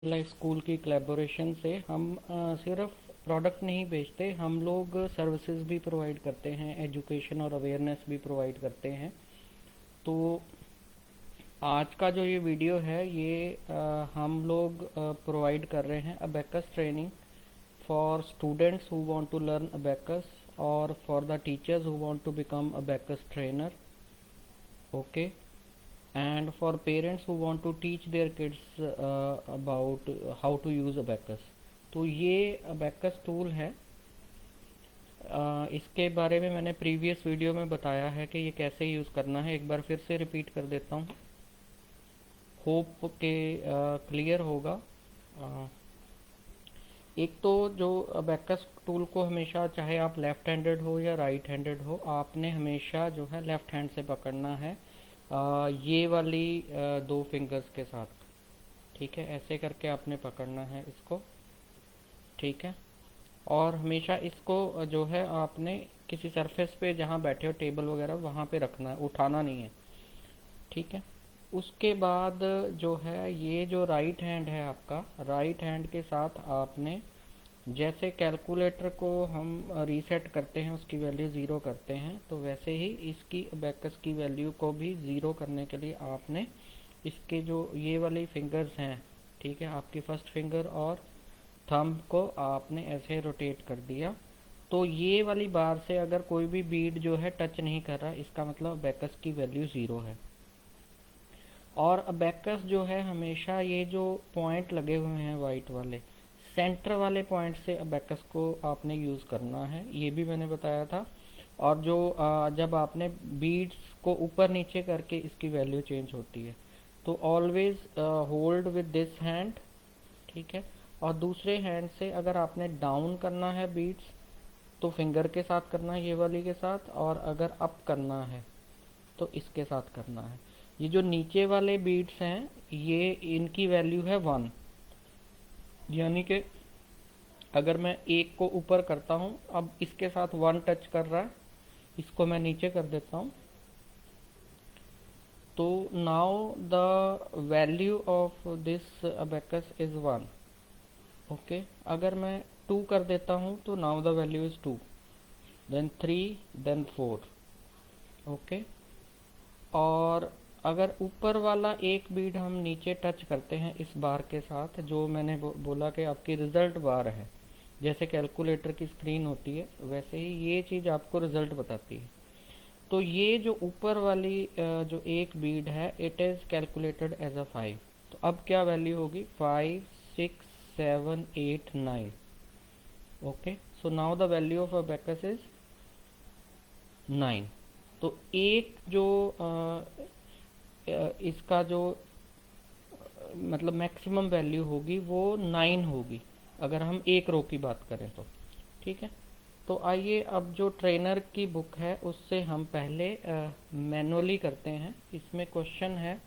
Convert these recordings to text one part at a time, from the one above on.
Life school की collaboration से हम सिर्फ प्रोडक्ट नहीं बेचते, हम लोग सर्विसेज भी प्रोवाइड करते हैं, एजुकेशन और अवेयरनेस भी प्रोवाइड करते हैं। तो आज का जो ये वीडियो है ये हम लोग प्रोवाइड कर रहे हैं abacus training for students who want to learn abacus और for the teachers who want to become abacus trainer. Okay, and for parents who want to teach their kids about how to use abacus। तो ये abacus tool है। इसके बारे में मैंने previous video में बताया है कि ये कैसे यूज़ करना है। एक बार फिर से रिपीट कर देता हूँ, होप के क्लियर होगा। अ, एक तो जो अबेकस टूल को हमेशा, चाहे आप लेफ्ट हैंडेड हो या राइट हैंडेड हो, आपने हमेशा जो है लेफ्ट हैंड से पकड़ना है, ये वाली दो फिंगर्स के साथ। ठीक है, ऐसे करके आपने पकड़ना है इसको। ठीक है, और हमेशा इसको जो है आपने किसी सरफेस पे जहाँ बैठे हो, टेबल वगैरह, वहाँ पे रखना है, उठाना नहीं है। ठीक है, उसके बाद जो है ये जो राइट हैंड है आपका, राइट हैंड के साथ आपने जैसे कैलकुलेटर को हम रीसेट करते हैं, उसकी वैल्यू ज़ीरो करते हैं, तो वैसे ही इसकी अबेकस की वैल्यू को भी ज़ीरो करने के लिए आपने इसके जो ये वाली फिंगर्स हैं, ठीक है, आपकी फर्स्ट फिंगर और थंब को आपने ऐसे रोटेट कर दिया, तो ये वाली बार से अगर कोई भी बीड जो है टच नहीं कर रहा, इसका मतलब अबेकस की वैल्यू ज़ीरो है। और अबेकस जो है हमेशा ये जो पॉइंट लगे हुए हैं वाइट वाले, सेंटर वाले पॉइंट से अबेकस को आपने यूज़ करना है, ये भी मैंने बताया था। और जो जब आपने बीड्स को ऊपर नीचे करके इसकी वैल्यू चेंज होती है, तो always hold with this hand. ठीक है, और दूसरे हैंड से अगर आपने डाउन करना है बीड्स, तो फिंगर के साथ करना है, ये वाली के साथ, और अगर अप करना है तो इसके साथ करना है। ये जो नीचे वाले बीट्स हैं, ये इनकी वैल्यू है वन, यानी कि अगर मैं एक को ऊपर करता हूँ, अब इसके साथ वन टच कर रहा है, इसको मैं नीचे कर देता हूँ, तो now the value of this abacus is one. Okay, अगर मैं टू कर देता हूँ तो now the value is two, then three, then four. Okay, और अगर ऊपर वाला एक बीड हम नीचे टच करते हैं इस बार के साथ, जो मैंने बोला कि आपकी रिजल्ट बार है, जैसे कैलकुलेटर की स्क्रीन होती है वैसे ही ये चीज़ आपको रिजल्ट बताती है। तो ये जो ऊपर वाली जो एक बीड है, it is calculated as a five. तो अब क्या वैल्यू होगी, five, six, seven, eight, nine. Okay, so now the value of abacus is nine. तो एक जो इसका जो मतलब मैक्सिमम वैल्यू होगी वो नाइन होगी, अगर हम एक रो की बात करें तो। ठीक है, तो आइए अब जो ट्रेनर की बुक है उससे हम पहले मैनुअली करते हैं। इसमें क्वेश्चन है,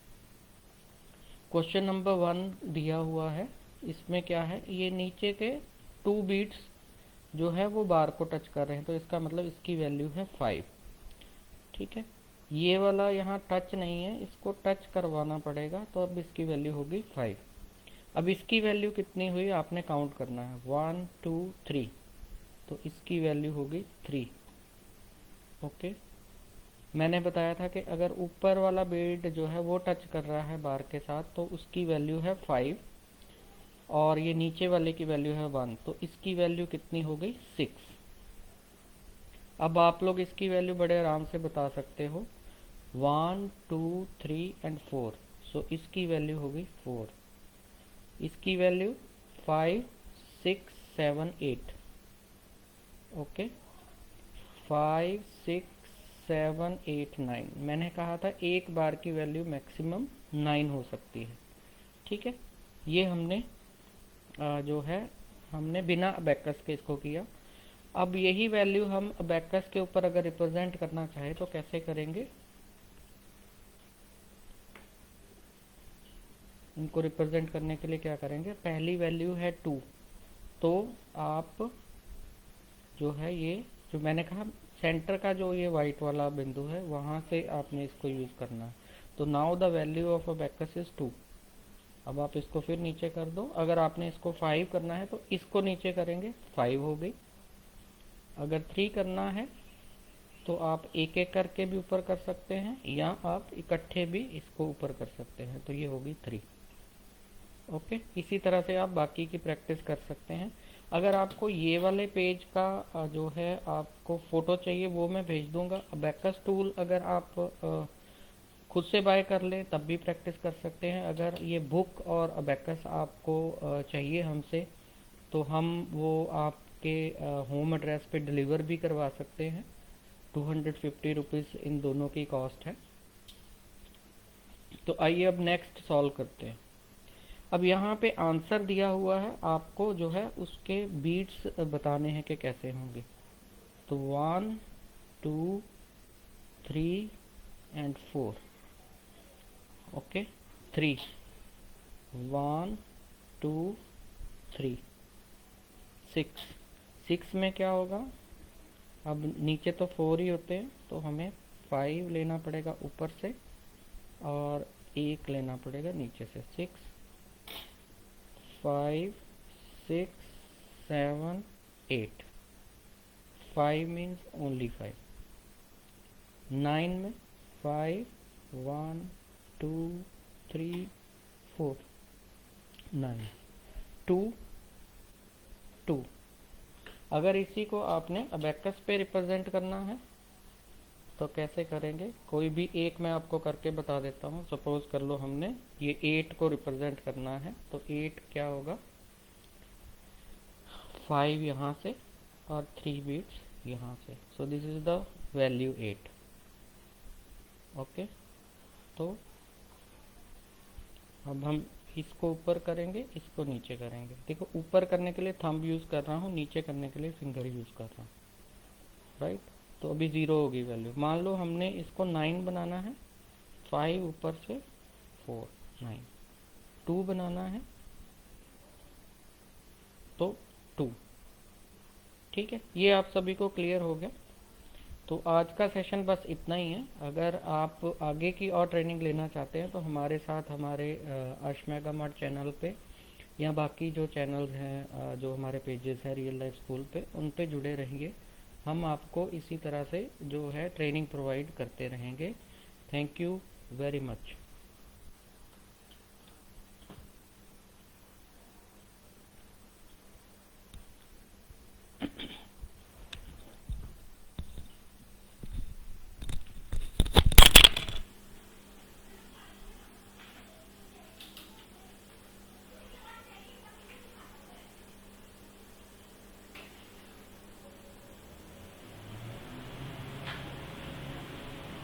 क्वेश्चन नंबर वन दिया हुआ है। इसमें क्या है, ये नीचे के टू बीट्स जो है वो बार को टच कर रहे हैं, तो इसका मतलब इसकी वैल्यू है फाइव। ठीक है, ये वाला यहाँ टच नहीं है, इसको टच करवाना पड़ेगा, तो अब इसकी वैल्यू होगी फाइव। अब इसकी वैल्यू कितनी हुई आपने काउंट करना है, वन, टू, थ्री, तो इसकी वैल्यू होगी थ्री। ओके, मैंने बताया था कि अगर ऊपर वाला बीड जो है वो टच कर रहा है बार के साथ, तो उसकी वैल्यू है फाइव, और ये नीचे वाले की वैल्यू है वन, तो इसकी वैल्यू कितनी हो गई, सिक्स। अब आप लोग इसकी वैल्यू बड़े आराम से बता सकते हो, one, two, three and four, so इसकी वैल्यू होगी फोर। इसकी value five, six, seven, eight. Okay, five, six, seven, eight, nine. मैंने कहा था एक बार की वैल्यू मैक्सिमम नाइन हो सकती है। ठीक है, ये हमने जो है हमने बिना अबेकस के इसको किया। अब यही वैल्यू हम अबेकस के ऊपर अगर रिप्रेजेंट करना चाहे तो कैसे करेंगे, इनको रिप्रेजेंट करने के लिए क्या करेंगे, पहली वैल्यू है टू, तो आप जो है ये जो मैंने कहा सेंटर का जो ये वाइट वाला बिंदु है, वहाँ से आपने इसको यूज़ करना है। तो now the value of abacus is two. अब आप इसको फिर नीचे कर दो। अगर आपने इसको 5 करना है तो इसको नीचे करेंगे, 5 हो गई। अगर 3 करना है तो आप एक एक करके भी ऊपर कर सकते हैं, या आप इकट्ठे भी इसको ऊपर कर सकते हैं, तो ये होगी 3। ओके, इसी तरह से आप बाकी की प्रैक्टिस कर सकते हैं। अगर आपको ये वाले पेज का जो है आपको फ़ोटो चाहिए, वो मैं भेज दूंगा। अबेकस टूल अगर आप खुद से बाय कर ले तब भी प्रैक्टिस कर सकते हैं। अगर ये बुक और अबेकस आपको चाहिए हमसे, तो हम वो आपके होम एड्रेस पे डिलीवर भी करवा सकते हैं। 250 रुपीज़ इन दोनों की कॉस्ट है। तो आइए अब नेक्स्ट सॉल्व करते हैं। अब यहाँ पे आंसर दिया हुआ है, आपको जो है उसके बीट्स बताने हैं कि कैसे होंगे। तो 1 2 3 एंड 4। ओके, 3 1 2 3 6। 6 में क्या होगा, अब नीचे तो 4 ही होते हैं, तो हमें 5 लेना पड़ेगा ऊपर से और 1 लेना पड़ेगा नीचे से। 6 5 6 7 8। 5 मीन्स ओनली 5। 9 में 5 1 2 3 4 9 2 2। अगर इसी को आपने अबेकस पे रिप्रेजेंट करना है तो कैसे करेंगे, कोई भी एक मैं आपको करके बता देता हूँ। सपोज कर लो हमने ये 8 को रिप्रेजेंट करना है, तो 8 क्या होगा, 5 यहाँ से और 3 बीट्स यहाँ से। So this is the value 8। Okay, तो अब हम इसको ऊपर करेंगे, इसको नीचे करेंगे। देखो, ऊपर करने के लिए थंब यूज़ कर रहा हूँ, नीचे करने के लिए फिंगर यूज़ कर रहा हूँ, राइट। तो अभी 0 होगी वैल्यू। मान लो हमने इसको 9 बनाना है, 5 ऊपर से 4 9। 2 बनाना है तो 2। ठीक है, ये आप सभी को क्लियर हो गया। तो आज का सेशन बस इतना ही है। अगर आप आगे की और ट्रेनिंग लेना चाहते हैं तो हमारे साथ हमारे अर्श मेगा मार्ट चैनल पे या बाकी जो चैनल्स हैं, जो हमारे पेजेस हैं रियल लाइफ स्कूल पे, उन पे जुड़े रहिए। हम आपको इसी तरह से जो है ट्रेनिंग प्रोवाइड करते रहेंगे। Thank you very much.